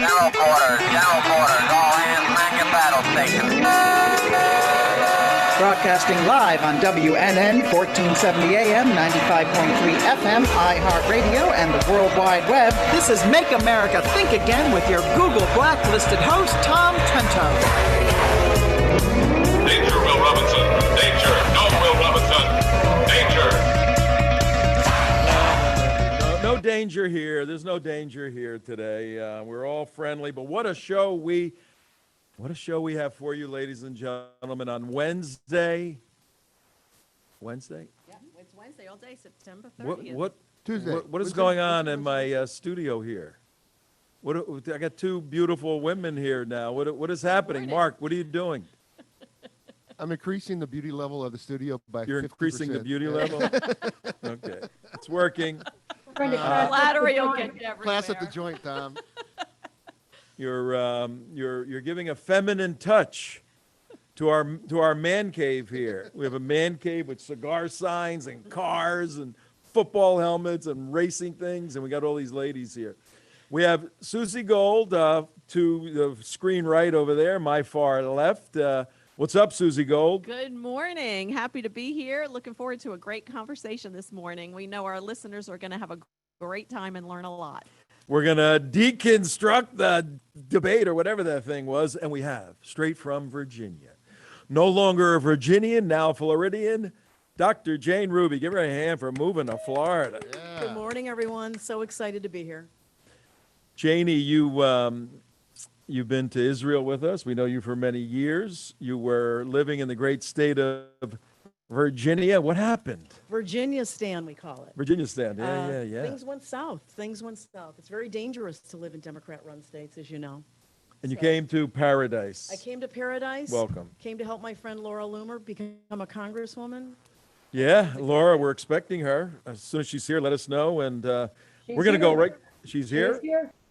quarters, all hands man your battle stations. Broadcasting live on WNN 1470 AM, 95.3 FM, iHeartRadio, and the World Wide Web. This is Make America Think Again with your Google Blacklisted host, Tom Trento. Danger, Will Robinson. Danger. No, Will Robinson. Danger. No danger here. There's no danger here today. We're all friendly, but what a show we have for you, ladies and gentlemen, on Wednesday. Wednesday? Yeah, it's Wednesday all day, September 30th. What Tuesday. What is going on in my studio here? I got two beautiful women here now. What is happening? Mark, what are you doing? I'm increasing the beauty level of the studio by 50%. You're increasing the beauty level? Okay. It's working. Flattery will get you everywhere. Class at the joint, Tom. You're giving a feminine touch to our man cave here. We have a man cave with cigar signs and cars and football helmets and racing things, and we got all these ladies here. We have Susie Gold to the screen right over there, my far left. What's up, Susie Gold? Good morning. Happy to be here. Looking forward to a great conversation this morning. We know our listeners are going to have a great time and learn a lot. We're going to deconstruct the debate or whatever that thing was, and we have, straight from Virginia. No longer a Virginian, now Floridian, Dr. Jane Ruby. Give her a hand for moving to Florida. Yeah. Good morning, everyone. So excited to be here. Janie, you've been to Israel with us. We know you for many years. You were living in the great state of Virginia. What happened? Virginia Stan, we call it. Virginia stand. Yeah. Things went south. It's very dangerous to live in Democrat-run states, as you know. And you came to paradise. I came to paradise. Welcome. Came to help my friend Laura Loomer become a congresswoman. Yeah, Laura, we're expecting her. As soon as she's here, let us know. And we're going to go right. She's here?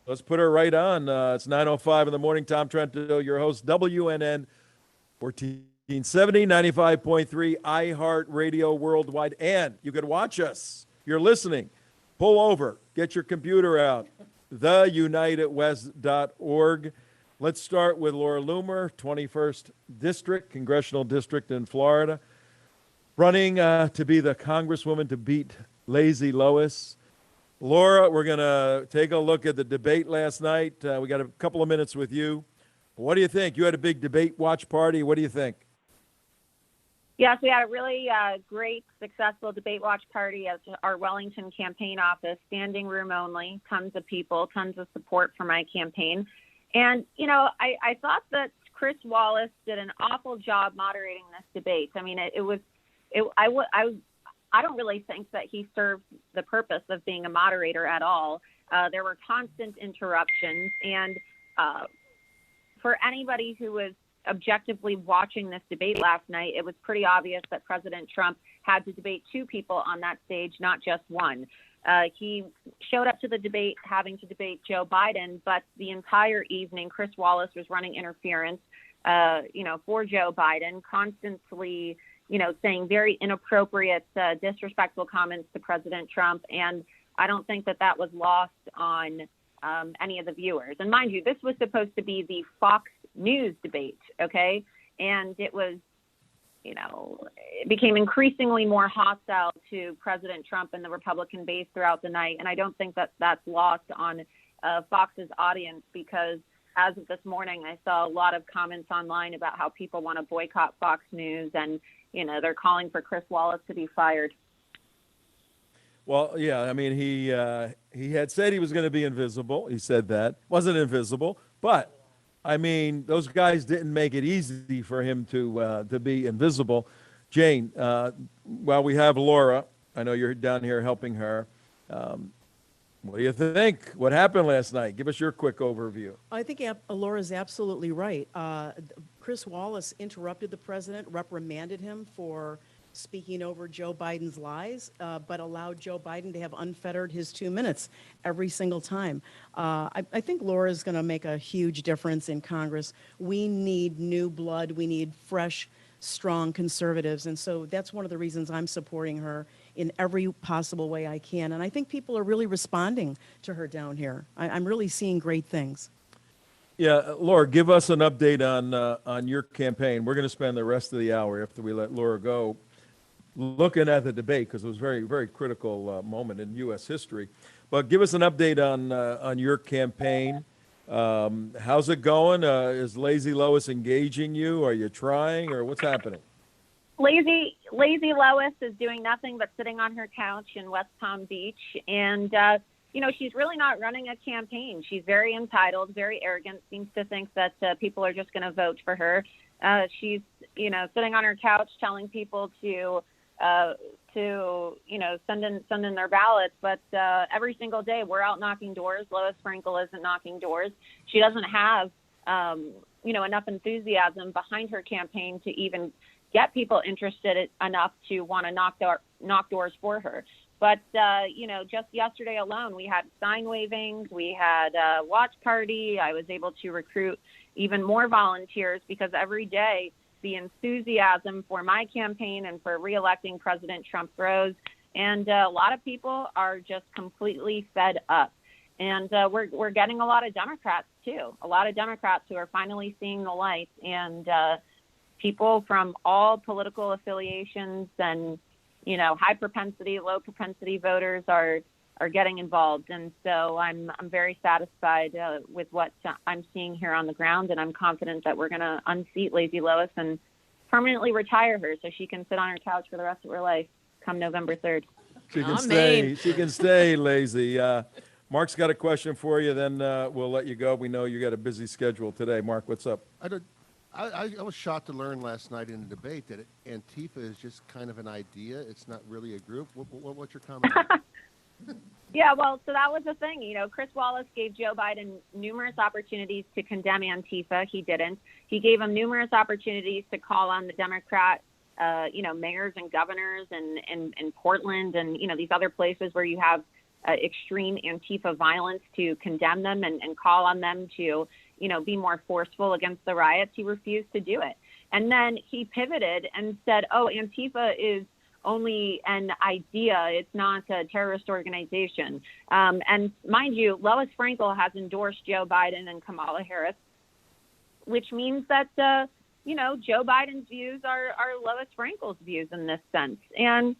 Let's put her right on. It's 9:05 in the morning. Tom Trento, your host, WNN 1470, 95.3, iHeartRadio worldwide. And you can watch us. You're listening. Pull over. Get your computer out. theunitedwest.org. Let's start with Laura Loomer, 21st District, Congressional District in Florida, running to be the Congresswoman to beat Lazy Lois. Laura, we're going to take a look at the debate last night. We got a couple of minutes with you. What do you think? You had a big debate watch party. What do you think? Yes, we had a really great, successful debate watch party at our Wellington campaign office, standing room only, tons of people, tons of support for my campaign. And, you know, I thought that Chris Wallace did an awful job moderating this debate. I mean, I don't really think that he served the purpose of being a moderator at all. There were constant interruptions. And for anybody who was objectively watching this debate last night, it was pretty obvious that President Trump had to debate two people on that stage, not just one. He showed up to the debate having to debate Joe Biden, but the entire evening, Chris Wallace was running interference, for Joe Biden, constantly, saying very inappropriate, disrespectful comments to President Trump. And I don't think that was lost on any of the viewers. And mind you, this was supposed to be the Fox News debate, okay? And it was, it became increasingly more hostile to President Trump and the Republican base throughout the night. And I don't think that that's lost on Fox's audience, because as of this morning, I saw a lot of comments online about how people want to boycott Fox News, and, they're calling for Chris Wallace to be fired. Well, yeah, I mean, he had said he was going to be invisible. He said that. Wasn't invisible. But, I mean, those guys didn't make it easy for him to be invisible. Jane, while we have Laura, I know you're down here helping her. What do you think? What happened last night? Give us your quick overview. I think Laura's absolutely right. Chris Wallace interrupted the president, reprimanded him for speaking over Joe Biden's lies, but allowed Joe Biden to have unfettered his 2 minutes every single time. I think Laura's going to make a huge difference in Congress. We need new blood. We need fresh, strong conservatives. And so that's one of the reasons I'm supporting her in every possible way I can. And I think people are really responding to her down here. I'm really seeing great things. Yeah, Laura, give us an update on your campaign. We're going to spend the rest of the hour after we let Laura go looking at the debate because it was a very, very critical moment in U.S. history. But give us an update on your campaign. How's it going? Is Lazy Lois engaging you? Are you trying, or what's happening? Lazy Lois is doing nothing but sitting on her couch in West Palm Beach, and she's really not running a campaign. She's very entitled, very arrogant, seems to think that people are just going to vote for her. She's sitting on her couch telling people to send in their ballots, but every single day we're out knocking doors. Lois Frankel isn't knocking doors. She doesn't have enough enthusiasm behind her campaign to even get people interested enough to want to knock doors for her. But just yesterday alone, we had sign wavings, we had a watch party. I was able to recruit even more volunteers because every day the enthusiasm for my campaign and for reelecting President Trump grows. And a lot of people are just completely fed up. And we're getting a lot of Democrats, too, a lot of Democrats who are finally seeing the light. And people from all political affiliations and, high propensity, low propensity voters are getting involved. And so I'm very satisfied with what I'm seeing here on the ground. And I'm confident that we're going to unseat Lazy Lois and permanently retire her so she can sit on her couch for the rest of her life come November 3rd. She can stay. She can stay, Lazy. Mark's got a question for you, then we'll let you go. We know you got a busy schedule today. Mark, what's up? I was shocked to learn last night in the debate that Antifa is just kind of an idea. It's not really a group. What's your comment? Yeah, well, so that was the thing. Chris Wallace gave Joe Biden numerous opportunities to condemn Antifa. He didn't. He gave him numerous opportunities to call on the Democrat, mayors and governors in Portland and, these other places where you have extreme Antifa violence to condemn them and call on them to, be more forceful against the riots. He refused to do it. And then he pivoted and said, Antifa is only an idea. It's not a terrorist organization. And mind you, Lois Frankel has endorsed Joe Biden and Kamala Harris, which means that, Joe Biden's views are Lois Frankel's views in this sense. And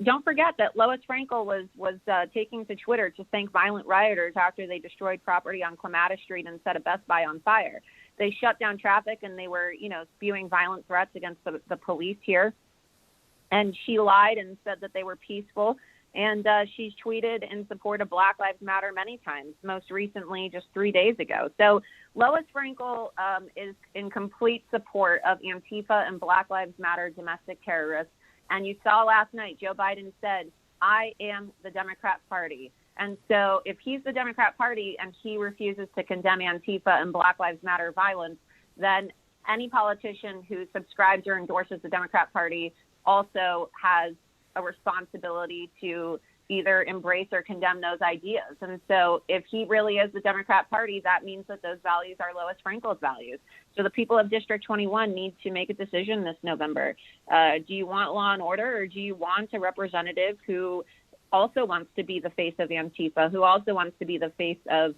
don't forget that Lois Frankel was taking to Twitter to thank violent rioters after they destroyed property on Clematis Street and set a Best Buy on fire. They shut down traffic and they were, spewing violent threats against the police here. And she lied and said that they were peaceful. And she's tweeted in support of Black Lives Matter many times, most recently just 3 days ago. So Lois Frankel is in complete support of Antifa and Black Lives Matter domestic terrorists. And you saw last night, Joe Biden said, I am the Democrat Party. And so if he's the Democrat Party and he refuses to condemn Antifa and Black Lives Matter violence, then any politician who subscribes or endorses the Democrat Party also has a responsibility to either embrace or condemn those ideas. And so if he really is the Democrat Party, that means that those values are Lois Frankel's values. So the people of District 21 need to make a decision this November. Do you want law and order, or do you want a representative who also wants to be the face of Antifa, who also wants to be the face of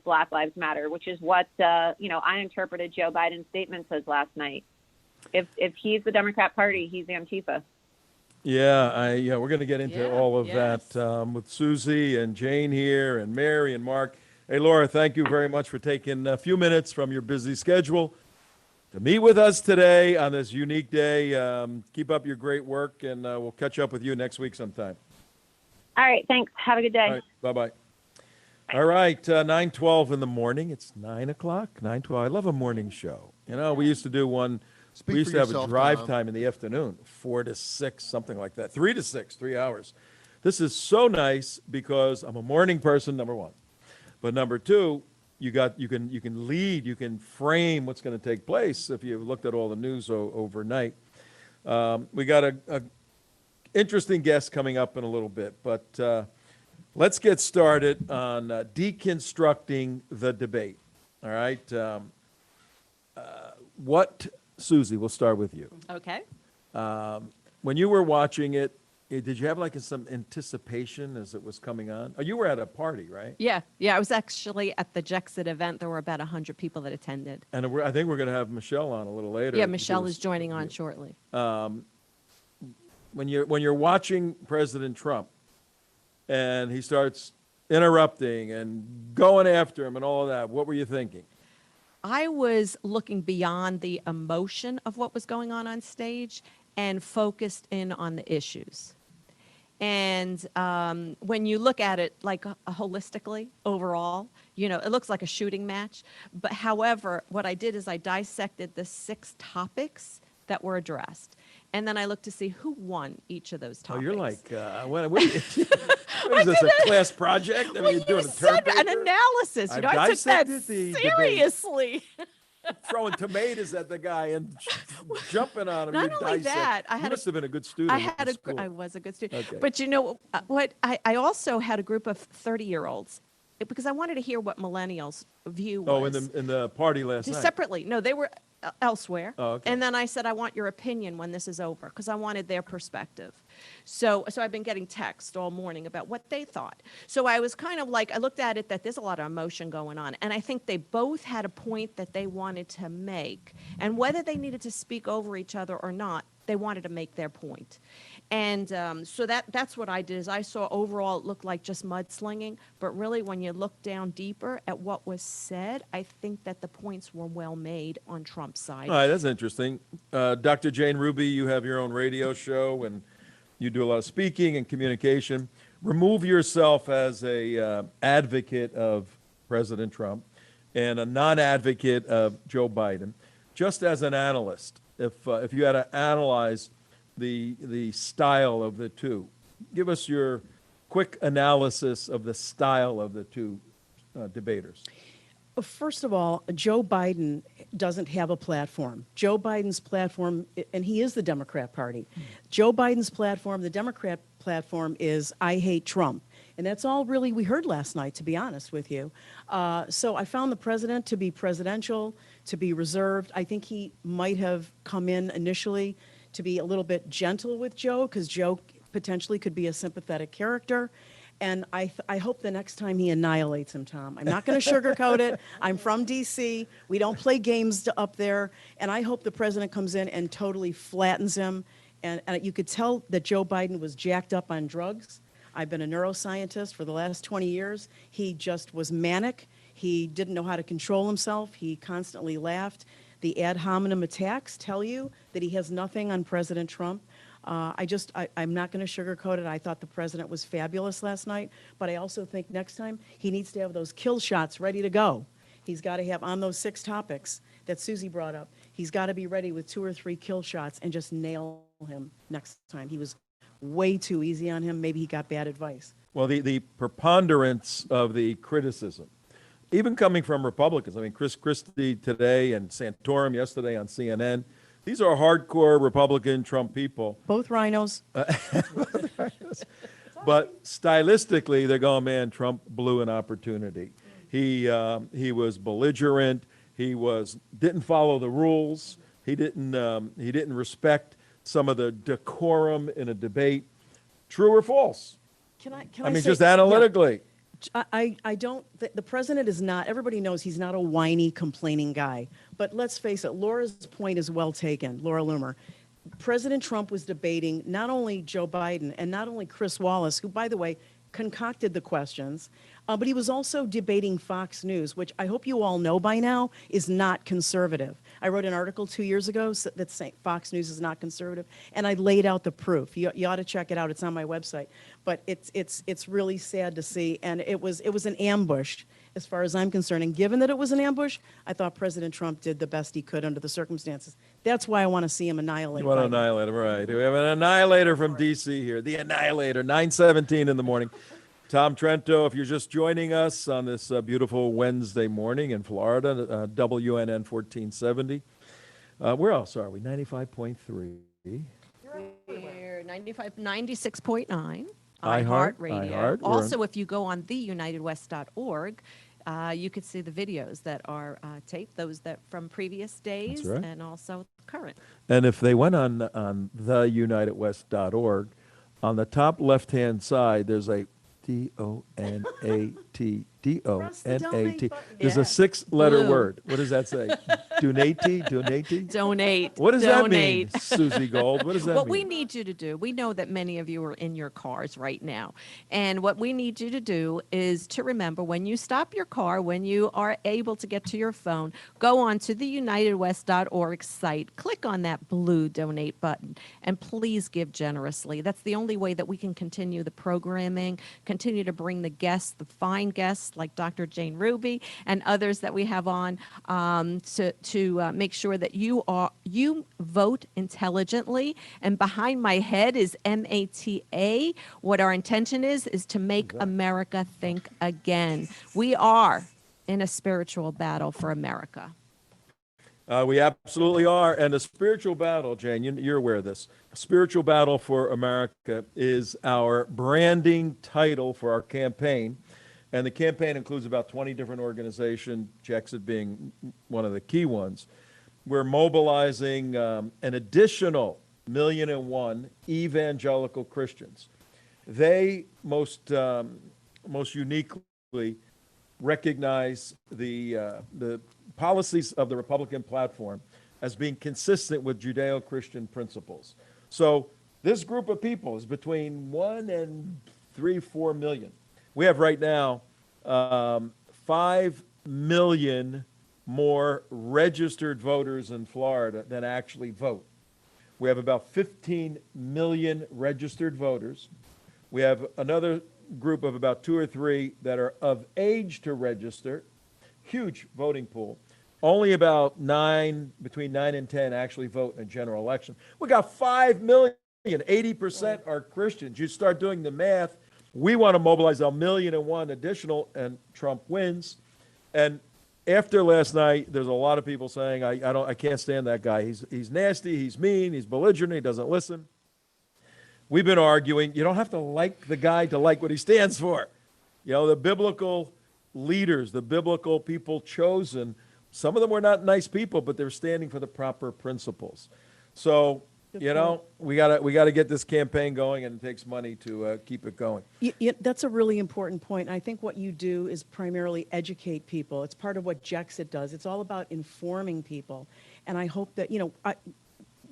Black Lives Matter, which is what, I interpreted Joe Biden's statements as last night. If he's the Democrat Party, he's Antifa. Yeah, we're going to get into all of that with Susie and Jane here and Mary and Mark. Hey, Laura, thank you very much for taking a few minutes from your busy schedule to meet with us today on this unique day. Keep up your great work, and we'll catch up with you next week sometime. All right, thanks. Have a good day. All right, bye-bye. All right, 9:12 in the morning. It's 9 o'clock, 9:12. I love a morning show. We used to do one. We used to have a drive time in the afternoon, 4 to 6, something like that. 3 to 6, 3 hours. This is so nice because I'm a morning person, number one. But number two, you can lead, you can frame what's going to take place if you've looked at all the news overnight. We got a interesting guest coming up in a little bit, but let's get started on deconstructing the debate. All right. Susie, we'll start with you. Okay. When you were watching it, did you have like some anticipation as it was coming on? Oh, you were at a party, right? Yeah, I was actually at the Jexit event. There were about 100 people that attended. And I think we're going to have Michelle on a little later. Yeah, to Michelle do is joining on shortly. when you're watching President Trump and he starts interrupting and going after him and all of that, what were you thinking? I was looking beyond the emotion of what was going on stage and focused in on the issues. And when you look at it like holistically, overall, it looks like a shooting match. But however, what I did is I dissected the 6 topics that were addressed. And then I looked to see who won each of those topics. Oh, you're like, what is this, a class project? I mean, you're doing a term paper? An analysis. I've I took that dissected the debate. seriously. Throwing tomatoes at the guy and jumping on him. Not you only dissect. that, You must have been a good student. I was a good student. Okay. But what I also had a group of 30-year-olds because I wanted to hear what millennials' view was. Oh, in the party last night. Separately. No, they were elsewhere. Oh, okay. And then I said, I want your opinion when this is over because I wanted their perspective. So I've been getting text all morning about what they thought. So I was kind of like, I looked at it that there's a lot of emotion going on. And I think they both had a point that they wanted to make. And whether they needed to speak over each other or not, they wanted to make their point. And so that's what I did is I saw overall it looked like just mudslinging, but really when you look down deeper at what was said, I think that the points were well made on Trump's side. All right, that's interesting. Dr. Jane Ruby, you have your own radio show and you do a lot of speaking and communication. Remove yourself as a advocate of President Trump and a non-advocate of Joe Biden, just as an analyst. If you had to analyze the style of the two, give us your quick analysis of the style of the two debaters. First of all, Joe Biden doesn't have a platform. Joe Biden's platform, and he is the Democrat Party. Joe Biden's platform, the Democrat platform is I hate Trump. And that's all really we heard last night, to be honest with you. So I found the president to be presidential, to be reserved. I think he might have come in initially to be a little bit gentle with Joe because Joe potentially could be a sympathetic character. And I hope the next time he annihilates him, Tom. I'm not going to sugarcoat it. I'm from D.C. We don't play games up there. And I hope the president comes in and totally flattens him. And you could tell that Joe Biden was jacked up on drugs. I've been a neuroscientist for the last 20 years. He just was manic. He didn't know how to control himself. He constantly laughed. The ad hominem attacks tell you that he has nothing on President Trump. I'm not going to sugarcoat it. I thought the president was fabulous last night, but I also think next time he needs to have those kill shots ready to go. He's got to have on those 6 topics that Susie brought up. He's got to be ready with 2 or 3 kill shots and just nail him next time. He was way too easy on him. Maybe he got bad advice. Well, the preponderance of the criticism, even coming from Republicans. I mean, Chris Christie today and Santorum yesterday on CNN. These are hardcore Republican Trump people. Both rhinos. But stylistically, they're going, man, Trump blew an opportunity. He was belligerent. He didn't follow the rules. He didn't respect some of the decorum in a debate. True or false? Can I mean, say, just analytically. Yeah. I don't, the president is not, everybody knows he's not a whiny, complaining guy. But let's face it, Laura's point is well taken, Laura Loomer. President Trump was debating not only Joe Biden and not only Chris Wallace, who, by the way, concocted the questions, but he was also debating Fox News, which I hope you all know by now is not conservative. I wrote an article 2 years ago that saying Fox News is not conservative, and I laid out the proof. You ought to check it out. It's on my website. But it's really sad to see, and it was an ambush as far as I'm concerned. And given that it was an ambush, I thought President Trump did the best he could under the circumstances. That's why I want to see him annihilate. You want to annihilate him, right? We have an annihilator from D.C. here. The Annihilator, 9:17 in the morning. Tom Trento, if you're just joining us on this beautiful Wednesday morning in Florida, WNN 1470. Where else are we? 95.3. We're 96.9. iHeartRadio. iHeart. Also, if you go on theunitedwest.org, you could see the videos that are taped, those that from previous days. That's right. And also current. And if they went on theunitedwest.org, on the top left-hand side, there's a DONAT, Press the donate DONAT. button. There's Yeah. a 6-letter Blue. word. What does that say? Donate? Donate. What does that mean, donate. Susie Gold? What does that What mean? we need you to do, we know that many of you are in your cars right now. And what we need you to do is to remember when you stop your car, when you are able to get to your phone, go on to the unitedwest.org site, click on that blue donate button, and please give generously. That's the only way that we can continue the programming, continue to bring the guests, the fine guests like Dr. Jane Ruby and others that we have on, to make sure that you vote intelligently. And behind my head is MATA. What our intention is to make America think again. We are in a spiritual battle for America. We absolutely are. And a spiritual battle, Jane, you're aware of this. A spiritual battle for America is our branding title for our campaign. And the campaign includes about 20 different organizations, Jexit being one of the key ones. We're mobilizing an additional 1,000,001 evangelical Christians. They most uniquely recognize the policies of the Republican platform as being consistent with Judeo-Christian principles. So this group of people is between 1 and 3-4 million. We have right now 5 million more registered voters in Florida than actually vote. We have about 15 million registered voters. We have another group of about 2 or 3 that are of age to register. Huge voting pool. Only about between 9 and 10 actually vote in a general election. We got 5 million, 80% are Christians. You start doing the math, we want to mobilize 1,000,001 additional, and Trump wins. And after last night, there's a lot of people saying, I can't stand that guy. He's nasty, he's mean, he's belligerent, he doesn't listen. We've been arguing, you don't have to like the guy to like what he stands for. You know, the biblical leaders, the biblical people chosen, some of them were not nice people, but they're standing for the proper principles. So, you know, we gotta get this campaign going, and it takes money to keep it going. That's a really important point. I think what you do is primarily educate people. It's part of what Jexit does. It's all about informing people. And I hope that,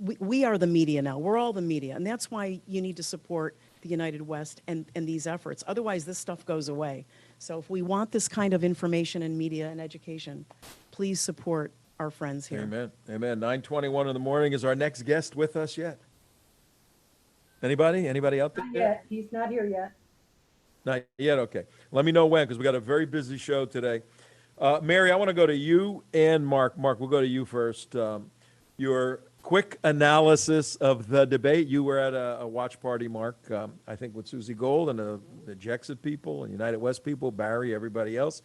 we are the media now. We're all the media. And that's why you need to support the United West and these efforts. Otherwise, this stuff goes away. So if we want this kind of information and media and education, please support our friends here. Amen. Amen. 9:21 in the morning. Is our next guest with us yet? Anybody? Anybody out there? Not yet. He's not here yet. Not yet? Okay. Let me know when, because we got a very busy show today. Mary, I want to go to you and Mark. Mark, we'll go to you first. Your quick analysis of the debate. You were at a watch party, Mark, I think with Susie Gold and the Jexit people and United West people, Barry, everybody else.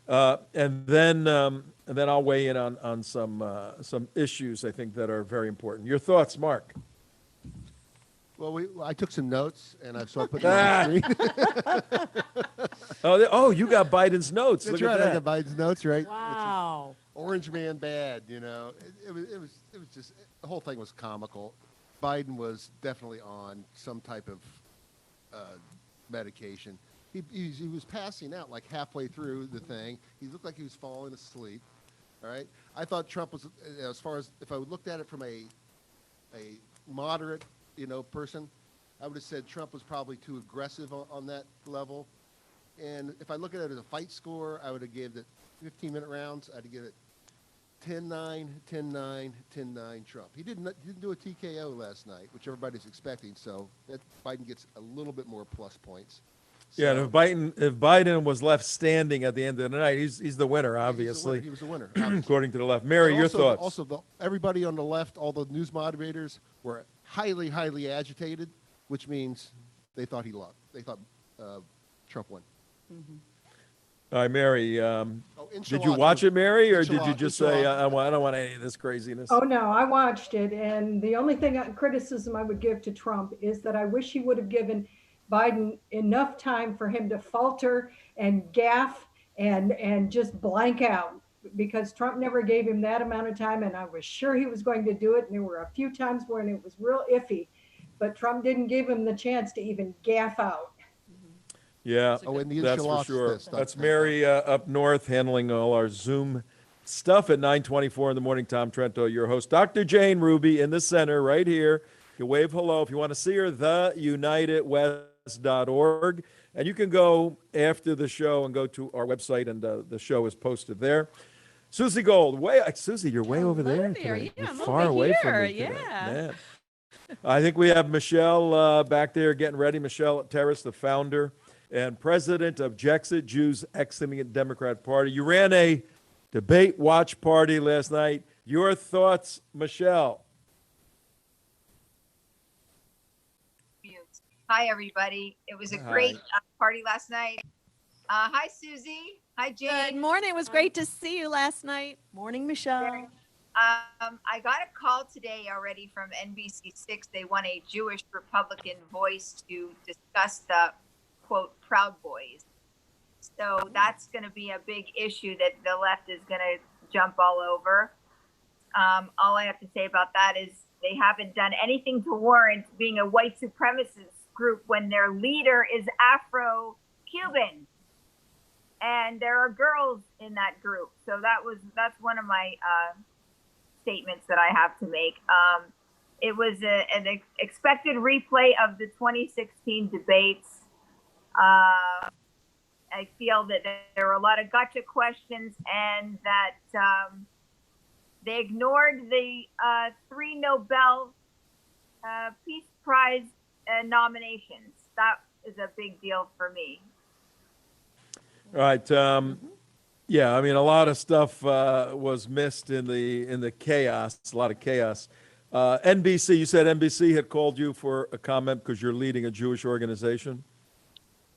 And then I'll weigh in on some issues I think that are very important. Your thoughts, Mark? Well, I took some notes, and I saw put them on the screen. Oh, you got Biden's notes. That's Look right. at I that. got Biden's notes, right? Wow. Orange man bad, It was just, the whole thing was comical. Biden was definitely on some type of medication. He was passing out like halfway through the thing. He looked like he was falling asleep. All right. I thought Trump was, as far as if I looked at it from a moderate, person, I would have said Trump was probably too aggressive on that level. And if I look at it as a fight score, I would have gave it 15-minute rounds. I'd give it 10-9, 10-9, 10-9 Trump. He didn't do a TKO last night, which everybody's expecting. So that Biden gets a little bit more plus points. Yeah, and if Biden was left standing at the end of the night, he's the winner, obviously. He was the winner, according to the left. Mary, your thoughts? Also, everybody on the left, all the news moderators were highly, highly agitated, which means they thought he lost. They thought Trump won. Mm-hmm. All right, Mary, did you watch it, Mary, or did you just say, I don't want any of this craziness? Oh, no, I watched it. And the only criticism I would give to Trump is that I wish he would have given Biden enough time for him to falter and gaffe and just blank out, because Trump never gave him that amount of time, and I was sure he was going to do it. And there were a few times when it was real iffy. but Trump didn't give him the chance to even gaff out. Yeah, Oh, and the that's for enchiladas sure. stuff. That's Mary up north handling all our Zoom stuff at 9:24 in the morning. Tom Trento, your host. Dr. Jane Ruby in the center right here. You wave hello. If you want to see her, theunitedwest.org. And you can go after the show and go to our website, and the show is posted there. Susie Gold, Susie, you're way over there today. Yeah, You're I'm far over away from here. me today. Yeah. Man. I think we have Michelle back there getting ready. Michelle Terrace, the founder and president of Jexit, Jews Exiting Democrat Party. You ran a debate watch party last night. Your thoughts, Michelle? Hi, everybody. It was a great party last night. Hi, Susie. Hi, Jane. Good morning. It was great to see you last night. Morning, Michelle. I got a call today already from NBC6. They want a Jewish Republican voice to discuss the, quote, Proud Boys. So that's going to be a big issue that the left is going to jump all over. All I have to say about that is they haven't done anything to warrant being a white supremacist group when their leader is Afro-Cuban. And there are girls in that group. So that's one of my statements that I have to make. It was an expected replay of the 2016 debates. I feel that there were a lot of gotcha questions and that they ignored the 3 Nobel Peace Prize nominations. That is a big deal for me. All right. Yeah, I mean, a lot of stuff was missed in the chaos, a lot of chaos. NBC, you said NBC had called you for a comment because you're leading a Jewish organization?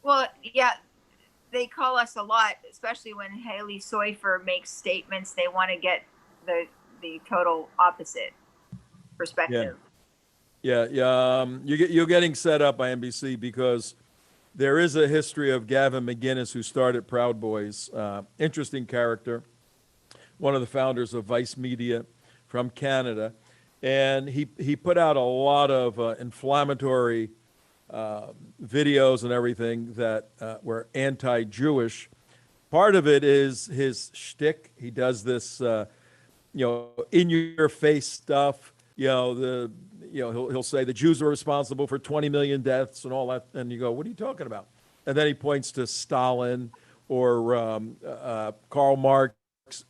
Well, yeah, they call us a lot, especially when Haley Soifer makes statements. They want to get the total opposite perspective. Yeah. You're getting set up by NBC because there is a history of Gavin McGinnis, who started Proud Boys. Interesting character, one of the founders of Vice Media from Canada. And he put out a lot of inflammatory videos and everything that were anti-Jewish. Part of it is his shtick. He does this, in-your-face stuff. He'll say the Jews are responsible for 20 million deaths and all that, and you go, what are you talking about? And then he points to Stalin or Karl Marx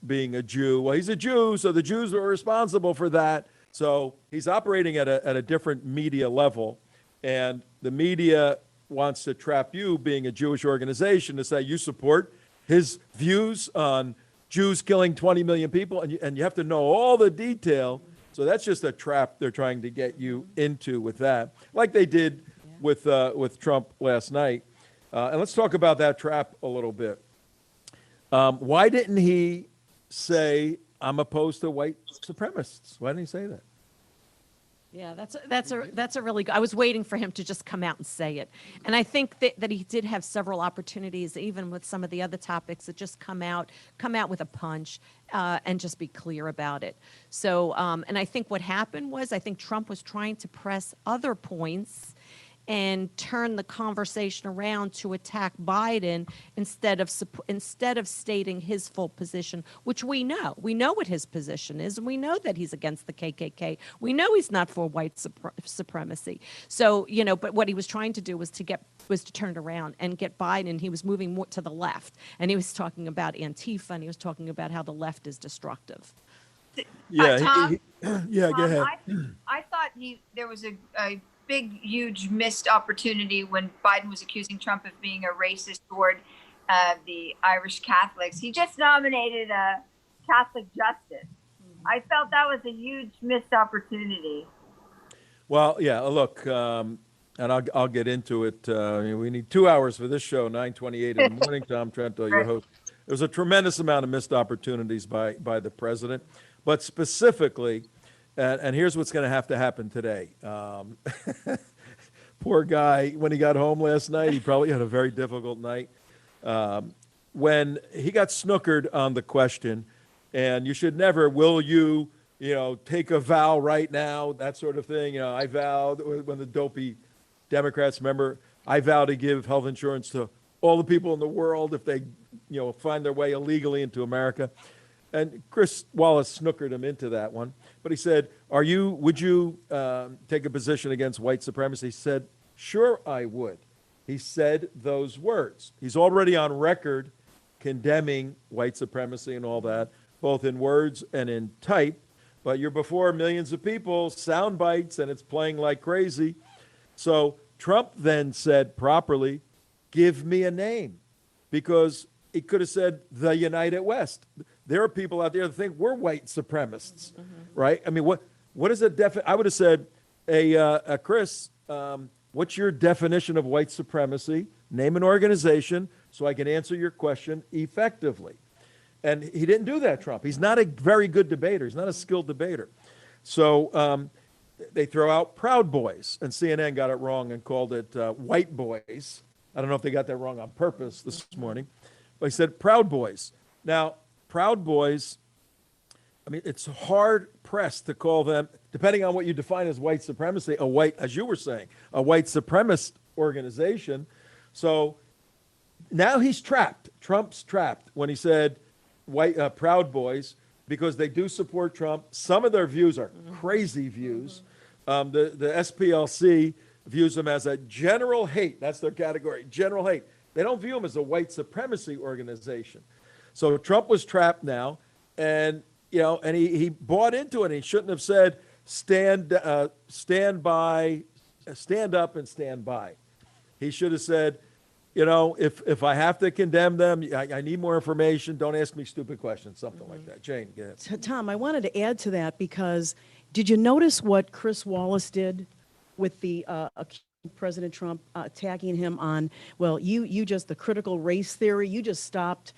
being a Jew. Well, he's a Jew, so the Jews are responsible for that. So he's operating at a different media level, and the media wants to trap you, being a Jewish organization, to say you support his views on Jews killing 20 million people, and you have to know all the detail. So that's just a trap they're trying to get you into with that, like they did with Trump last night. And let's talk about that trap a little bit. Why didn't he say, I'm opposed to white supremacists? Why didn't he say that? Yeah, that's a really good. I was waiting for him to just come out and say it, and I think that he did have several opportunities, even with some of the other topics, that just come out with a punch and just be clear about it. So, and I think what happened was, I think Trump was trying to press other points and turn the conversation around to attack Biden instead of stating his full position, which we know what his position is, and we know that he's against the KKK. We know he's not for white supremacy. So, but what he was trying to do was to turn it around and get Biden. He was moving more to the left, and he was talking about Antifa, and he was talking about how the left is destructive. Yeah, Tom, go ahead. I thought there was a big, huge missed opportunity when Biden was accusing Trump of being a racist toward the Irish Catholics. He just nominated a Catholic justice. I felt that was a huge missed opportunity. Well, yeah, look, and I'll get into it. We need 2 hours for this show, 9:28 in the morning. Tom Trento, your host. There was a tremendous amount of missed opportunities by the president, but specifically, and here's what's going to have to happen today. Poor guy, when he got home last night, he probably had a very difficult night. When he got snookered on the question, and you should never, will you take a vow right now, that sort of thing. I vowed when the dopey Democrats, remember, I vow to give health insurance to all the people in the world if they, find their way illegally into America. And Chris Wallace snookered him into that one. But he said, would you take a position against white supremacy? He said, sure, I would. He said those words. He's already on record condemning white supremacy and all that, both in words and in type. But you're before millions of people, sound bites, and it's playing like crazy. So Trump then said properly, give me a name, because he could have said the United West. There are people out there that think we're white supremacists, right? I mean, what is a I would have said, Chris, what's your definition of white supremacy? Name an organization so I can answer your question effectively. And he didn't do that, Trump. He's not a very good debater. He's not a skilled debater. So they throw out Proud Boys, and CNN got it wrong and called it White Boys. I don't know if they got that wrong on purpose this morning, but he said Proud Boys. Now, Proud Boys, I mean, it's hard pressed to call them, depending on what you define as white supremacy, as you were saying, a white supremacist organization. So now he's trapped. Trump's trapped when he said Proud Boys, because they do support Trump. Some of their views are crazy views. The SPLC views them as a general hate. That's their category, general hate. They don't view them as a white supremacy organization. So Trump was trapped now, and he bought into it. He shouldn't have said stand up and stand by. He should have said, if I have to condemn them, I need more information. Don't ask me stupid questions, something like that. Jane, go ahead. Tom, I wanted to add to that, because did you notice what Chris Wallace did with the President Trump tagging him on, you just, the critical race theory, you just stopped.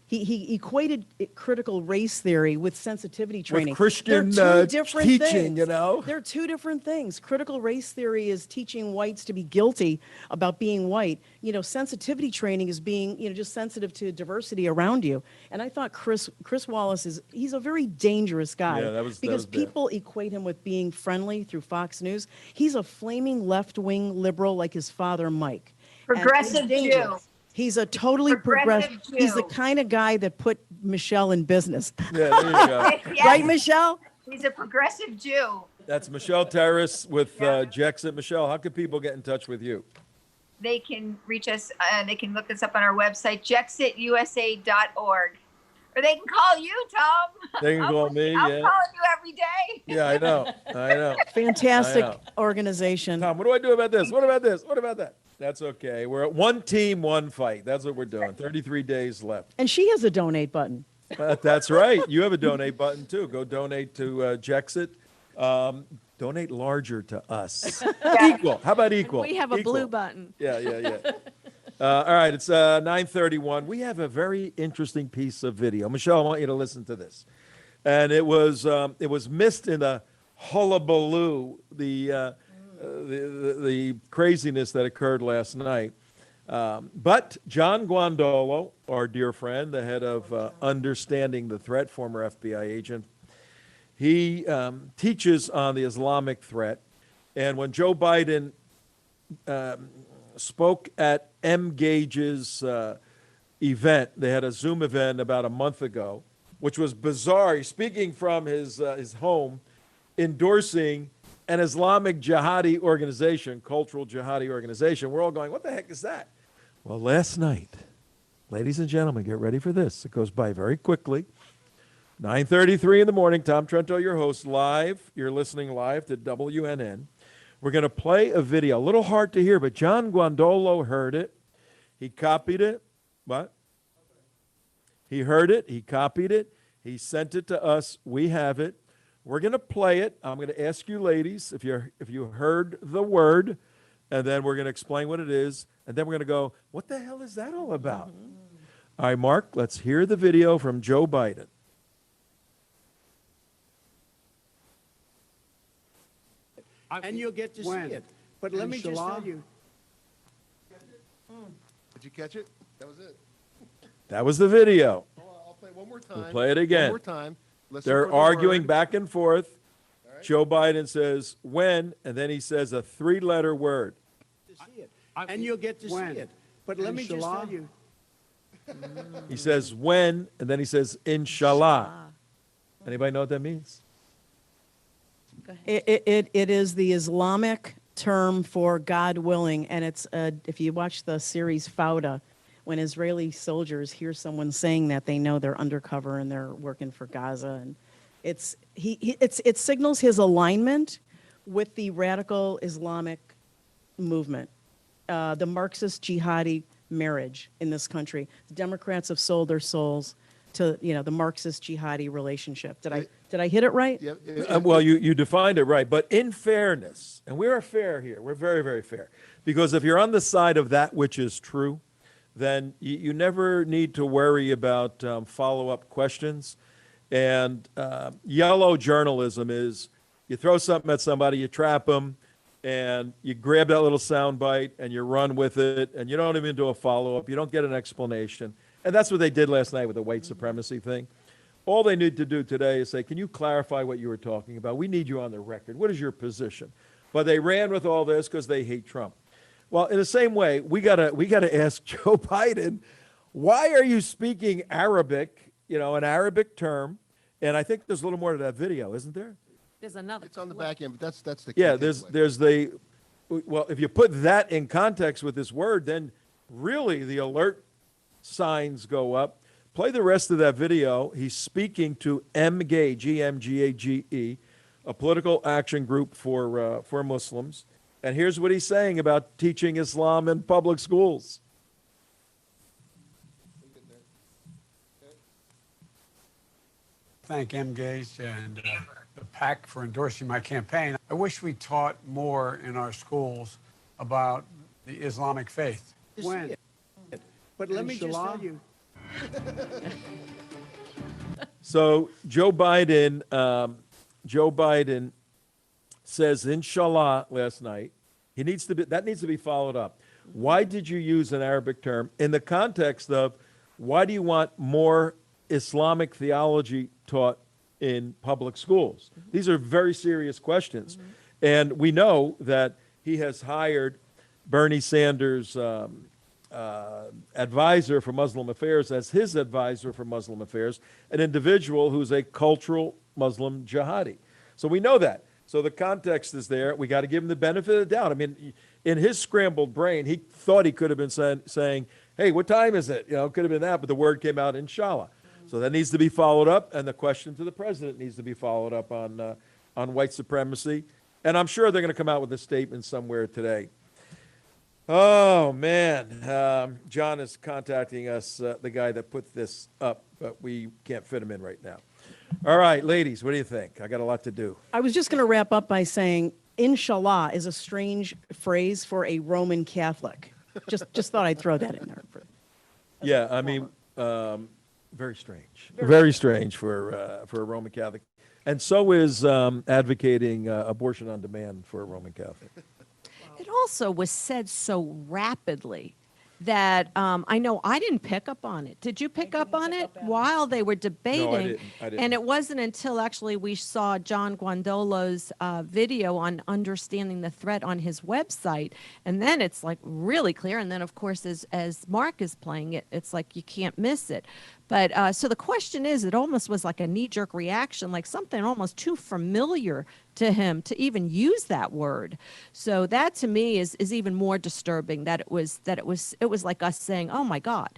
He equated critical race theory with sensitivity training. With Christian teaching, things. They're two different things. Critical race theory is teaching whites to be guilty about being white. Sensitivity training is being, just sensitive to diversity around you. And I thought Chris Wallace he's a very dangerous guy. Yeah, that was because bad. people equate him with being friendly through Fox News. He's a flaming left-wing liberal like his father, Mike. Progressive Jew. He's a totally progressive. He's the kind of guy that put Michelle in business. Yeah, there you go. Yes. Right, Michelle? He's a progressive Jew. That's Michelle Terrace with Jexit. Michelle, how can people get in touch with you? They can reach us. They can look us up on our website, jexitusa.org. Or they can call you, Tom. They can call me, I'm calling you every day. Yeah, I know. Fantastic I know. organization. Tom, what do I do about this? What about this? What about that? That's okay. We're at one team, one fight. That's what we're doing. 33 days left. And she has a donate button. That's right. You have a donate button, too. Go donate to Jexit. Donate larger to us. Equal. How about equal? We have a Equal. blue button. Yeah. All right, it's 9:31. We have a very interesting piece of video. Michelle, I want you to listen to this. And it was missed in the hullabaloo, the craziness that occurred last night. But John Guandolo, our dear friend, the head of Understanding the Threat, former FBI agent, he teaches on the Islamic threat. And when Joe Biden spoke at M. Gage's event, they had a Zoom event about a month ago, which was bizarre. He's speaking from his home, endorsing an Islamic jihadi organization, cultural jihadi organization. We're all going, what the heck is that? Well, last night, ladies and gentlemen, get ready for this. It goes by very quickly. 9:33 in the morning, Tom Trento, your host, live. You're listening live to WNN. We're going to play a video. A little hard to hear, but John Guandolo heard it. He copied it. What? He heard it. He copied it. He sent it to us. We have it. We're going to play it. I'm going to ask you ladies if you heard the word, and then we're going to explain what it is, and then we're going to go, what the hell is that all about? All right, Mark, let's hear the video from Joe Biden. And you'll get to see it. But let me just tell you. Did you catch it? That was it. That was the video. I'll play it one more time. We'll play it again. One more time. Listen They're for the arguing word. back and forth. Joe Biden says when, and then he says a three-letter word. And you'll get to see it. But let me just tell you, He says when, and then he says inshallah. Anybody know what that means? It is the Islamic term for God willing, and it's if you watch the series Fauda, when Israeli soldiers hear someone saying that, they know they're undercover and they're working for Gaza, and it signals his alignment with the radical Islamic movement, the Marxist jihadi marriage in this country. The Democrats have sold their souls to the Marxist jihadi relationship. Did I hit it right? Yeah, Well, you defined it right, but in fairness, and we are fair here, we're very, very fair, because if you're on the side of that which is true, then you never need to worry about follow-up questions. And yellow journalism is you throw something at somebody, you trap them, and you grab that little sound bite and you run with it, and you don't even do a follow-up. You don't get an explanation. And that's what they did last night with the white supremacy thing. All they need to do today is say, can you clarify what you were talking about? We need you on the record. What is your position? But they ran with all this because they hate Trump. Well, in the same way, we gotta ask Joe Biden, why are you speaking Arabic, an Arabic term? And I think there's a little more to that video, isn't there? There's another. it's on the back end, but that's the Yeah, key there's takeaway. well, if you put that in context with this word, then really the alert signs go up. Play the rest of that video. He's speaking to MGAGE, G-M-G-A-G-E, a political action group for Muslims. And here's what he's saying about teaching Islam in public schools. Thank MGAGE and the PAC for endorsing my campaign. I wish we taught more in our schools about the Islamic faith. when. But let me just tell you, So Joe Biden says inshallah last night. That needs to be followed up. Why did you use an Arabic term in the context of why do you want more Islamic theology taught in public schools? These are very serious questions. And we know that he has hired Bernie Sanders' advisor for Muslim affairs as his advisor for Muslim affairs, an individual who's a cultural Muslim jihadi. So we know that. So the context is there. We got to give him the benefit of the doubt. I mean, in his scrambled brain, he thought he could have been saying, hey, what time is it? It could have been that, but the word came out, inshallah. So that needs to be followed up, and the question to the president needs to be followed up on white supremacy. And I'm sure they're going to come out with a statement somewhere today. Oh, man. John is contacting us, the guy that put this up, but we can't fit him in right now. All right, ladies, what do you think? I got a lot to do. I was just going to wrap up by saying, inshallah is a strange phrase for a Roman Catholic. Just thought I'd throw that in there. Yeah, I mean, very strange. Very strange for a Roman Catholic. And so is advocating abortion on demand for a Roman Catholic. It also was said so rapidly that I know I didn't pick up on it. Did you pick up on it while they were debating? I didn't. And it wasn't until actually we saw John Guandolo's video on understanding the threat on his website. And then it's like really clear. And then, of course, as Mark is playing it, it's like you can't miss it. But so the question is, it almost was like a knee-jerk reaction, like something almost too familiar to him to even use that word. So that to me is even more disturbing that it was like us saying, oh my God,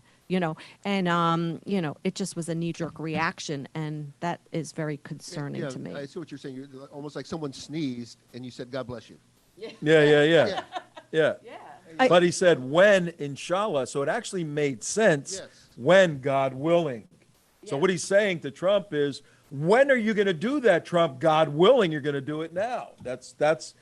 and it just was a knee-jerk reaction, and that is very concerning to me. I see what you're saying. You're almost like someone sneezed and you said, God bless you. Yeah. But he said when, inshallah, so it actually made sense when, God willing. So what he's saying to Trump is, when are you going to do that, Trump? God willing, you're going to do it now. That's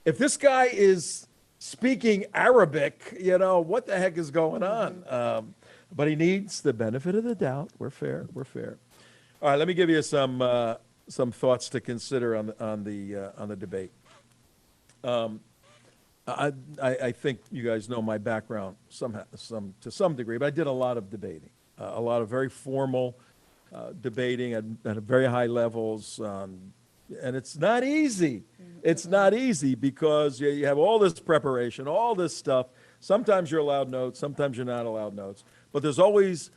if this guy is speaking Arabic, what the heck is going on? But he needs the benefit of the doubt. We're fair. All right, let me give you some thoughts to consider on the debate. I think you guys know my background to some degree, but I did a lot of debating, a lot of very formal debating at very high levels. And it's not easy. It's not easy because you have all this preparation, all this stuff. Sometimes you're allowed notes, sometimes you're not allowed notes. But there's always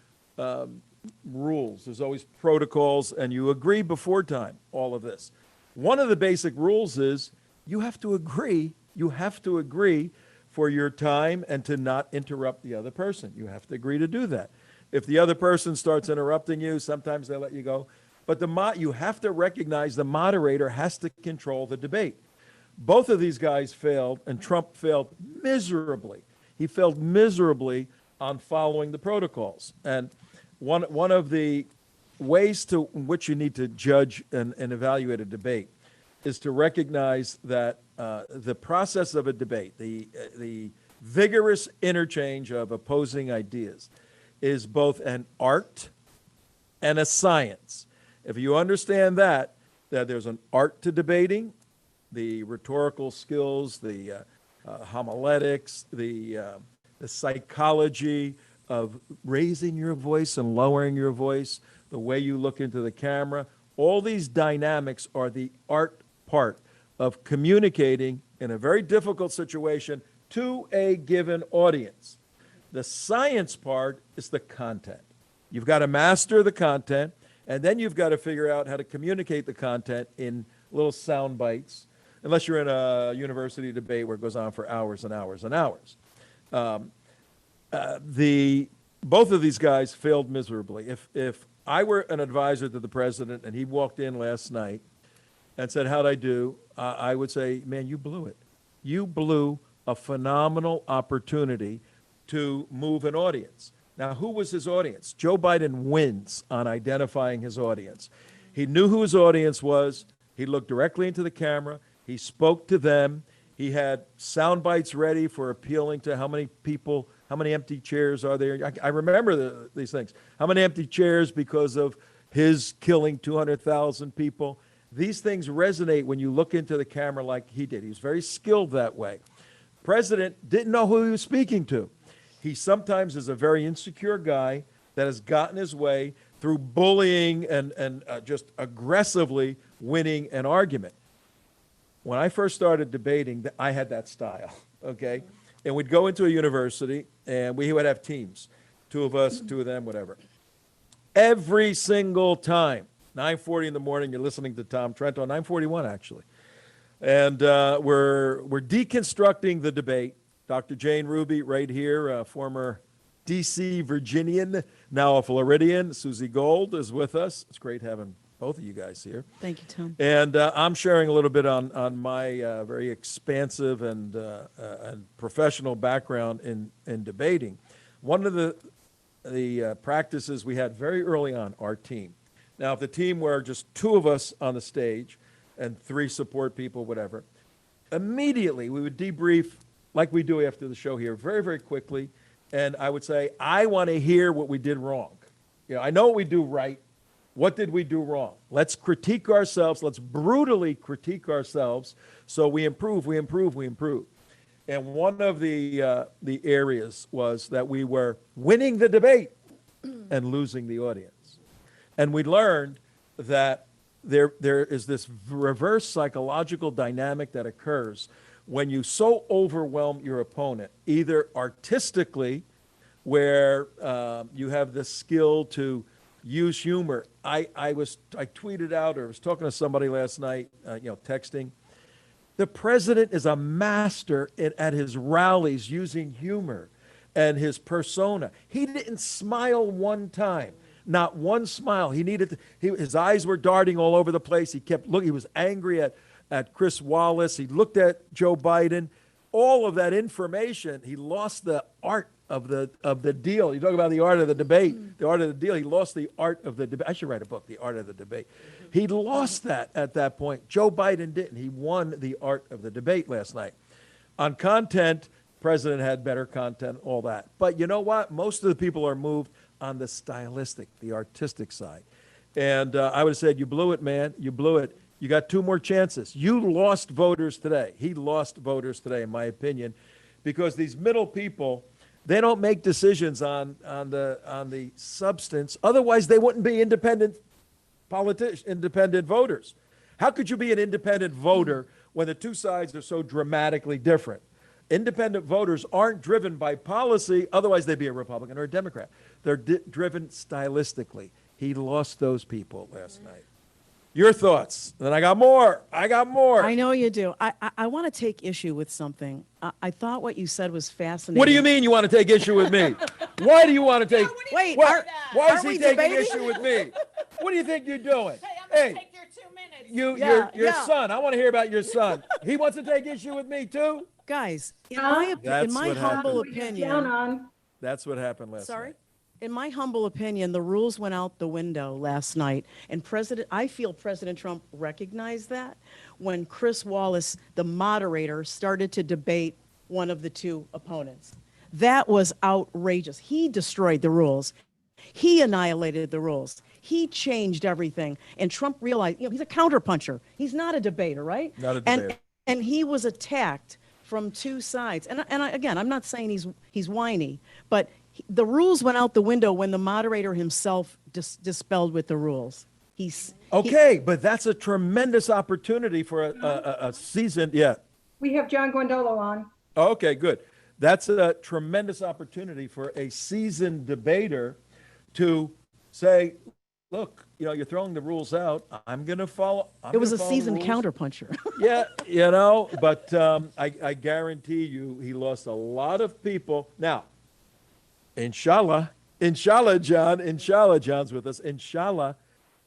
rules, there's always protocols, and you agree before time, all of this. One of the basic rules is you have to agree for your time and to not interrupt the other person. You have to agree to do that. If the other person starts interrupting you, sometimes they let you go. But you have to recognize the moderator has to control the debate. Both of these guys failed, and Trump failed miserably. He failed miserably on following the protocols. And one of the ways to which you need to judge and evaluate a debate is to recognize that the process of a debate, the vigorous interchange of opposing ideas, is both an art and a science. If you understand that there's an art to debating, the rhetorical skills, the homiletics, the psychology of raising your voice and lowering your voice, the way you look into the camera, all these dynamics are the art part of communicating in a very difficult situation to a given audience. The science part is the content. You've got to master the content, and then you've got to figure out how to communicate the content in little sound bites, unless you're in a university debate where it goes on for hours and hours and hours. Both of these guys failed miserably. If I were an advisor to the president and he walked in last night and said, "How'd I do?" I would say, "Man, you blew it. You blew a phenomenal opportunity to move an audience." Now, who was his audience? Joe Biden wins on identifying his audience. He knew who his audience was. He looked directly into the camera. He spoke to them. He had sound bites ready for appealing to how many people, how many empty chairs are there. I remember these things. How many empty chairs because of his killing 200,000 people. These things resonate when you look into the camera like he did. He was very skilled that way. President didn't know who he was speaking to. He sometimes is a very insecure guy that has gotten his way through bullying and just aggressively winning an argument. When I first started debating, I had that style, okay? And we'd go into a university, and we would have teams, two of us, two of them, whatever. Every single time, 9:40 in the morning, you're listening to Tom Trento, 9:41 actually. And we're deconstructing the debate. Dr. Jane Ruby right here, a former D.C. Virginian, now a Floridian. Susie Gold is with us. It's great having both of you guys here. Thank you, Tom. And I'm sharing a little bit on my very expansive and professional background in debating. One of the practices we had very early on, our team. Now, if the team were just two of us on the stage and three support people, whatever, immediately we would debrief like we do after the show here very, very quickly. And I would say, I want to hear what we did wrong. You know, I know what we do right. What did we do wrong? Let's critique ourselves. Let's brutally critique ourselves so we improve, we improve, we improve. And one of the areas was that we were winning the debate and losing the audience. And we learned that there is this reverse psychological dynamic that occurs when you so overwhelm your opponent, either artistically, where you have the skill to use humor. I tweeted out or was talking to somebody last night, texting. The president is a master at his rallies using humor and his persona. He didn't smile one time, not one smile. His eyes were darting all over the place. He kept looking. He was angry at Chris Wallace. He looked at Joe Biden. All of that information, he lost the art of the deal. You talk about the art of the debate, the art of the deal. He lost the art of the debate. I should write a book, The Art of the Debate. He lost that at that point. Joe Biden didn't. He won the art of the debate last night. On content, president had better content, all that. But you know what? Most of the people are moved on the stylistic, the artistic side. And I would have said, you blew it, man. You blew it. You got two more chances. You lost voters today. He lost voters today, in my opinion, because these middle people They don't make decisions on the substance. Otherwise, they wouldn't be independent independent voters. How could you be an independent voter when the two sides are so dramatically different? Independent voters aren't driven by policy. Otherwise, they'd be a Republican or a Democrat. They're driven stylistically. He lost those people last night. Your thoughts? Then I got more. I know you do. I want to take issue with something. I thought what you said was fascinating. What do you mean you want to take issue with me? Why do you want to take? Wait, why is aren't he we taking debating? issue with me? What do you think you're doing? Hey, I'm gonna take your 2 minutes. Your son. I want to hear about your son. He wants to take issue with me too. Guys, in That's my what humble happened. opinion, Down on. That's what happened last night. in my humble opinion, the rules went out the window last night, and I feel President Trump recognized that when Chris Wallace, the moderator, started to debate one of the two opponents. That was outrageous. He destroyed the rules. He annihilated the rules. He changed everything. And Trump realized, he's a counterpuncher. He's not a debater, right? Not a debater. And he was attacked from two sides. Again, I'm not saying he's whiny, but the rules went out the window when the moderator himself dispelled with the rules. But that's a tremendous opportunity for a seasoned, We have John Guandolo on. Okay, good. That's a tremendous opportunity for a seasoned debater to say, look, you're throwing the rules out. I'm going to follow. It was a seasoned counterpuncher. But I guarantee you he lost a lot of people. Now, inshallah, John's with us. Inshallah,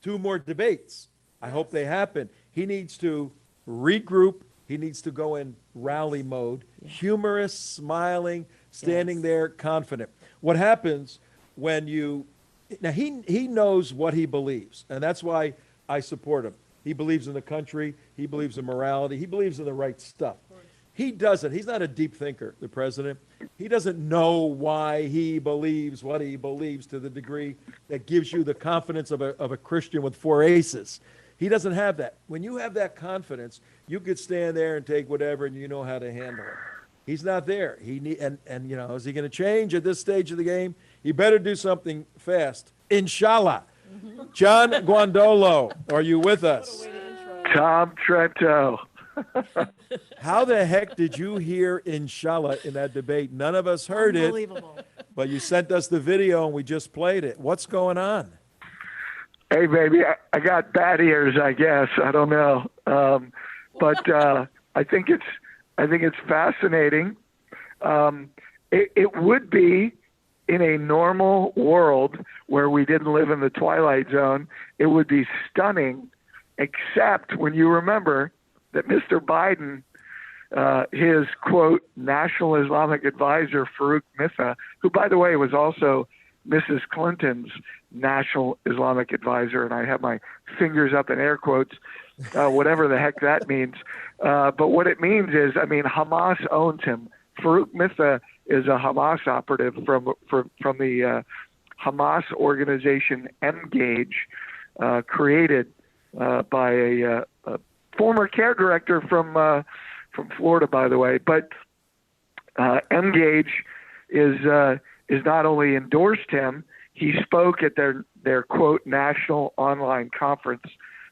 2 more debates. I hope they happen. He needs to regroup. He needs to go in rally mode, humorous, smiling, standing there, confident. What happens when now he knows what he believes, and that's why I support him. He believes in the country. He believes in morality. He believes in the right stuff. He doesn't. He's not a deep thinker, the president. He doesn't know why he believes what he believes to the degree that gives you the confidence of a Christian with 4 aces. He doesn't have that. When you have that confidence, you could stand there and take whatever, and you know how to handle it. He's not there. Is he going to change at this stage of the game? He better do something fast. Inshallah. John Guandolo, are you with us? Tom Trento. How the heck did you hear inshallah in that debate? None of us heard it. Unbelievable. But you sent us the video and we just played it. What's going on? Hey, baby, I got bad ears, I guess. I don't know. But I think it's fascinating. It would be in a normal world where we didn't live in the Twilight Zone, it would be stunning, except when you remember that Mr. Biden, his, quote, National Islamic Advisor, Farouk Mitha, who, by the way, was also Mrs. Clinton's National Islamic Advisor, and I have my fingers up in air quotes, whatever the heck that means. But what it means is, Hamas owns him. Farouk Mitha is a Hamas operative from the Hamas organization Engage, created by a former care director from Florida, by the way. But Engage is not only endorsed him, he spoke at their quote national online conference,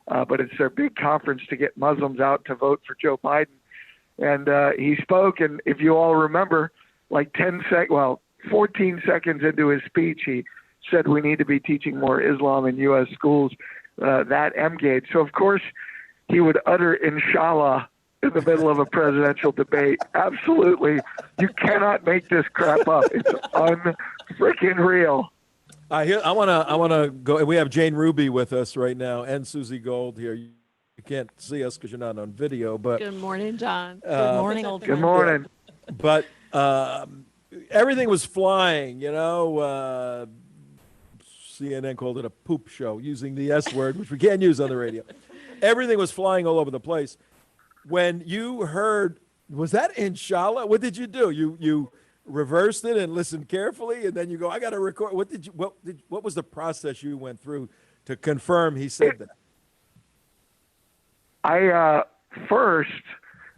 but it's their big conference to get Muslims out to vote for Joe Biden. And he spoke, and if you all remember, 14 seconds into his speech, he said we need to be teaching more Islam in U.S. schools, that Engage. So, of course, he would utter inshallah in the middle of a presidential debate. Absolutely. You cannot make this crap up. It's un-freaking real. I want to go. We have Jane Ruby with us right now and Susie Gold here. You can't see us because you're not on video, but Good morning, John. Good morning, old Good friend. morning. But everything was flying, CNN called it a poop show, using the S word, which we can't use on the radio. Everything was flying all over the place. When you heard, was that inshallah? What did you do? You reversed it and listened carefully, and then you go, I got to record. What was the process you went through to confirm he said that? I thought,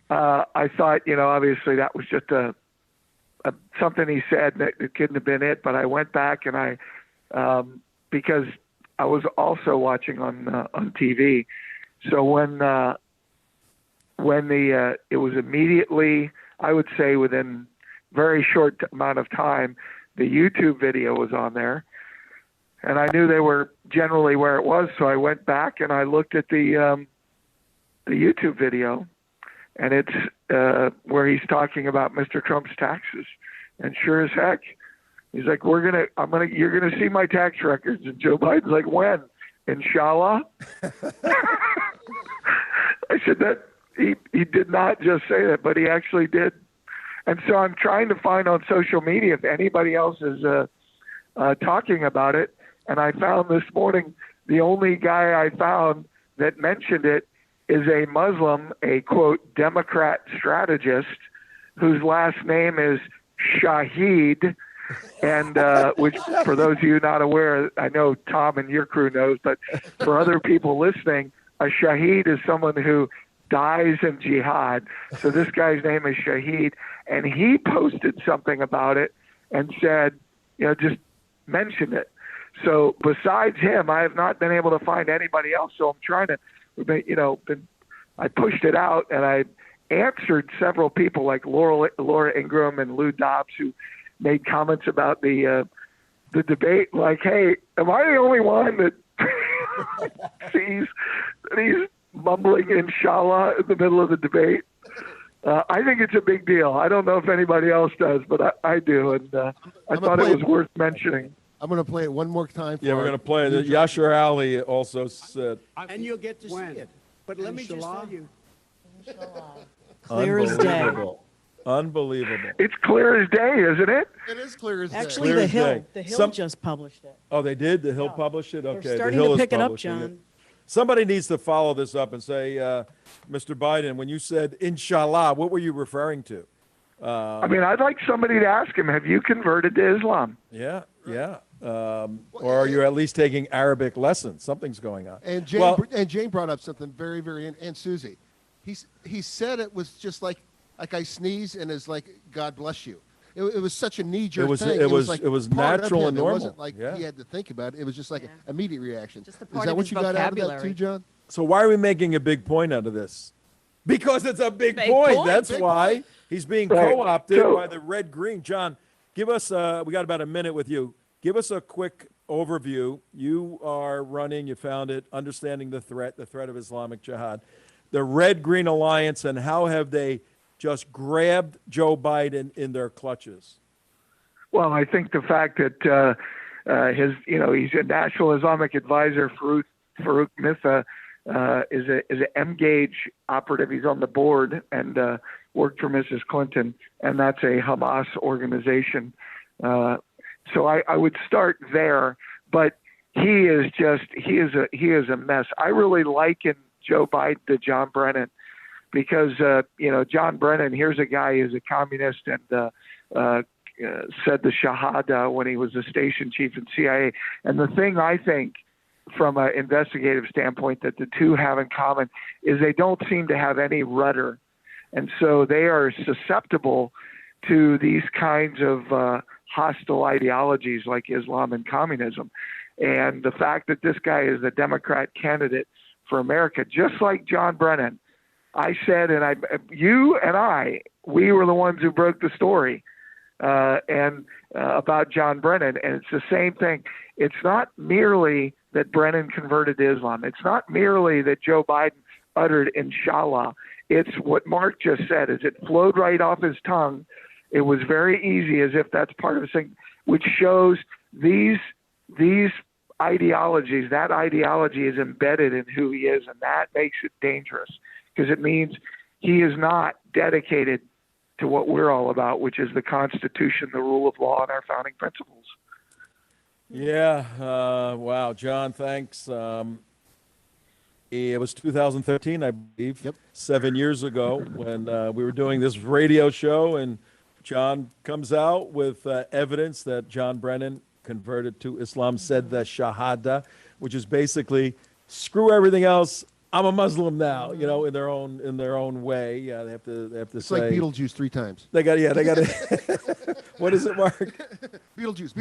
obviously that was just a something he said that it couldn't have been it, but I went back and I because I was also watching on TV. So when it was immediately, I would say within very short amount of time, the YouTube video was on there, and I knew they were generally where it was. So I went back and I looked at the YouTube video, and it's where he's talking about Mr. Trump's taxes, and sure as heck, he's like, you're gonna see my tax records, and Joe Biden's like, when? Inshallah. I said that he did not just say that, but he actually did. And so I'm trying to find on social media if anybody else is talking about it. And I found this morning the only guy I found that mentioned it is a Muslim, a quote Democrat strategist, whose last name is Shahid. And which, for those of you not aware, I know Tom and your crew knows, but for other people listening, a Shahid is someone who dies in jihad. So this guy's name is Shahid, and he posted something about it and said, just mentioned it. So besides him, I have not been able to find anybody else. So I'm trying to, I pushed it out, and I answered several people like Laura Ingraham and Lou Dobbs, who made comments about the debate. Like, hey, am I the only one that sees that he's mumbling inshallah in the middle of the debate? I think it's a big deal. I don't know if anybody else does, but I do, and I thought it was worth mentioning. I'm going to play it one more time. Yeah, we're going to play it. Yashar Ali also said. And you'll get to see it. But let me just tell you. Clear as day. Unbelievable. It's clear as day, isn't it? It is clear as day. Actually, The Hill just published it. Oh, they did? The Hill published it? Okay. They're starting the Hill to pick is it up, publishing John. Somebody needs to follow this up and say, Mr. Biden, when you said inshallah, what were you referring to? I mean, I'd like somebody to ask him, have you converted to Islam? Yeah, yeah. Or are you at least taking Arabic lessons? Something's going on. And Jane brought up something very, very, and Susie, he said it was just like I sneeze and is like, God bless you. It was such a knee-jerk thing. It was natural and normal. It wasn't like he had to think about it. It was just like an immediate reaction. Just the Is part that of what his you got out of that vocabulary. too, John? So why are we making a big point out of this? Because it's a big Big point. point. That's Big why point. he's being Right. co-opted So- by the red-green. John, give us, we got about a minute with you. Give us a quick overview. You are running, you found it, Understanding the Threat of Islamic Jihad, the red-green alliance, and how have they just grabbed Joe Biden in their clutches? Well, I think the fact that he's a National Islamic Advisor, Farouk Mitha, is an M-Gauge operative. He's on the board and worked for Mrs. Clinton, and that's a Hamas organization. So I would start there, but he is a mess. I really liken Joe Biden to John Brennan because John Brennan, here's a guy who's a communist and said the Shahada when he was a station chief in CIA. And the thing I think from an investigative standpoint that the two have in common is they don't seem to have any rudder. And so they are susceptible to these kinds of hostile ideologies like Islam and communism. And the fact that this guy is the Democrat candidate for America, just like John Brennan, I said, and you and we were the ones who broke the story about John Brennan. And it's the same thing. It's not merely that Brennan converted to Islam. It's not merely that Joe Biden uttered inshallah. It's what Mark just said, is it flowed right off his tongue. It was very easy, as if that's part of his thing, which shows these ideologies, that ideology is embedded in who he is, and that makes it dangerous because it means he is not dedicated to what we're all about, which is the Constitution, the rule of law, and our founding principles. Yeah. Wow. John, thanks. It was 2013, I believe, 7 years ago when we were doing this radio show, and John comes out with evidence that John Brennan converted to Islam, said the Shahada, which is basically screw everything else. I'm a Muslim now, in their own way. Yeah, they have to It's say. like Beetlejuice 3 times. They got to. What is it, Mark? Beetlejuice.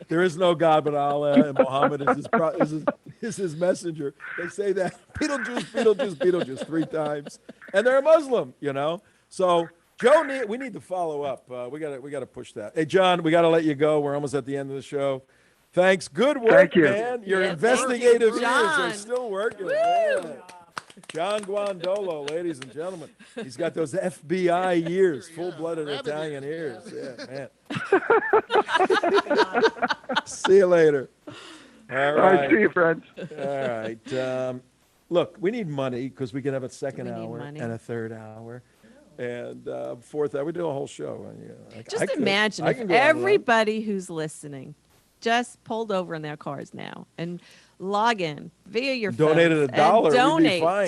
There is no God but Allah, and Muhammad is his messenger. They say that Beetlejuice 3 times, and they're a Muslim, So Joe, we need to follow up. We got to push that. Hey, John, we got to let you go. We're almost at the end of the show. Thanks. Good work, Thank you. man. Your investigative ears are still working. Yeah. John Guandolo, ladies and gentlemen. He's got those FBI ears, full-blooded Italian ears. Yeah, man. See you later. All right. See you, friends. All right. Look, we need money because we can have a second hour and a third hour. And fourth hour, we do a whole show. Just imagine if everybody who's listening just pulled over in their cars now and log in via your phone. Donated $1, we'd be fine.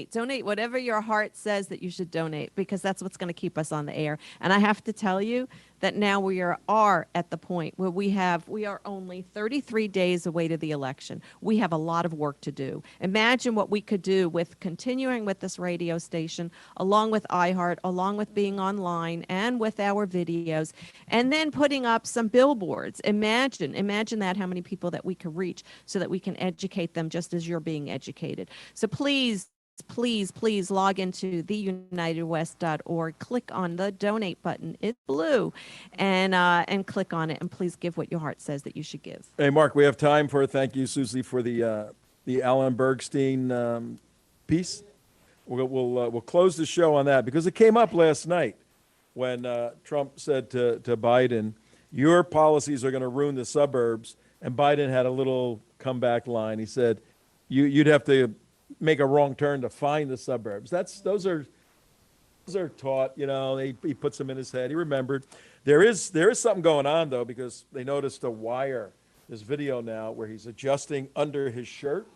Donate whatever your heart says that you should donate, because that's what's going to keep us on the air. And I have to tell you that now we are at the point where we are only 33 days away to the election. We have a lot of work to do. Imagine what we could do with continuing with this radio station, along with iHeart, along with being online and with our videos, and then putting up some billboards. Imagine that, how many people that we could reach so that we can educate them just as you're being educated. So please log into theunitedwest.org. Click on the donate button. It's blue, and click on it, and please give what your heart says that you should give. Hey, Mark, we have time for thank you, Susie, for the Alan Bergstein piece. We'll close the show on that because it came up last night when Trump said to Biden, "Your policies are going to ruin the suburbs," and Biden had a little comeback line. He said, "You'd have to make a wrong turn to find the suburbs." Those are taught, he puts them in his head. He remembered. There is something going on though, because they noticed a wire. There's video now where he's adjusting under his shirt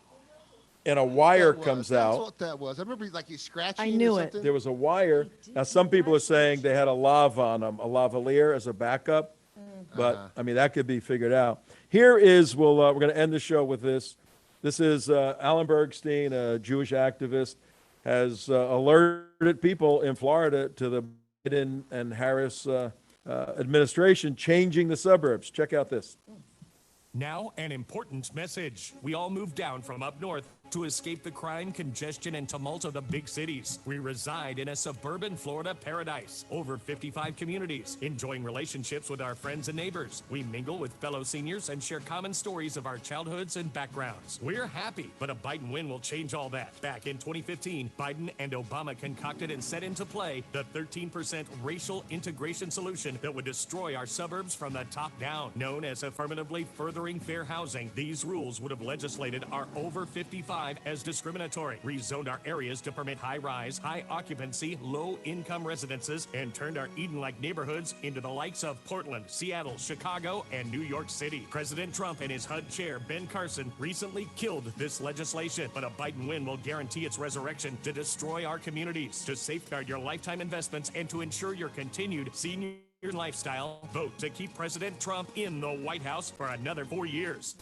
and a wire comes out. That's what that was. I remember he's scratching. I knew or it. something. There was a wire. Now some people are saying they had a lav on them, a lavalier as a backup. But I mean, that could be figured out. Here is, we're going to end the show with this. This is Alan Bergstein, a Jewish activist, has alerted people in Florida to the Biden and Harris administration changing the suburbs. Check out this. Now, an important message. We all moved down from up north to escape the crime, congestion, and tumult of the big cities. We reside in a suburban Florida paradise. Over 55 communities, enjoying relationships with our friends and neighbors. We mingle with fellow seniors and share common stories of our childhoods and backgrounds. We're happy, but a Biden win will change all that. Back in 2015, Biden and Obama concocted and set into play the 13% racial integration solution that would destroy our suburbs from the top down. Known as affirmatively furthering fair housing, these rules would have legislated our over 55 as discriminatory, rezoned our areas to permit high-rise, high-occupancy, low-income residences, and turned our Eden-like neighborhoods into the likes of Portland, Seattle, Chicago, and New York City. President Trump and his HUD chair, Ben Carson, recently killed this legislation, but a Biden win will guarantee its resurrection to destroy our communities, to safeguard your lifetime investments, and to ensure your continued senior lifestyle. Vote to keep President Trump in the White House for another 4 years.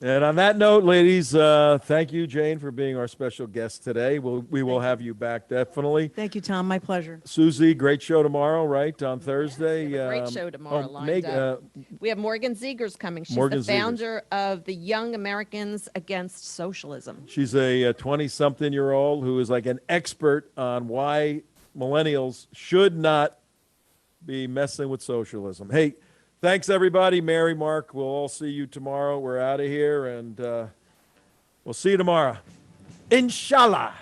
And on that note, ladies, thank you, Jane, for being our special guest today. We will have you back, definitely. Thank you, Tom. My pleasure. Susie, great show tomorrow, right, on Thursday? Great show tomorrow lined up. We have Morgan Zegers coming. She's the founder of the Young Americans Against Socialism. She's a 20-something-year-old who is like an expert on why millennials should not be messing with socialism. Hey, thanks, everybody. Mary, Mark, we'll all see you tomorrow. We're out of here, and we'll see you tomorrow. Inshallah.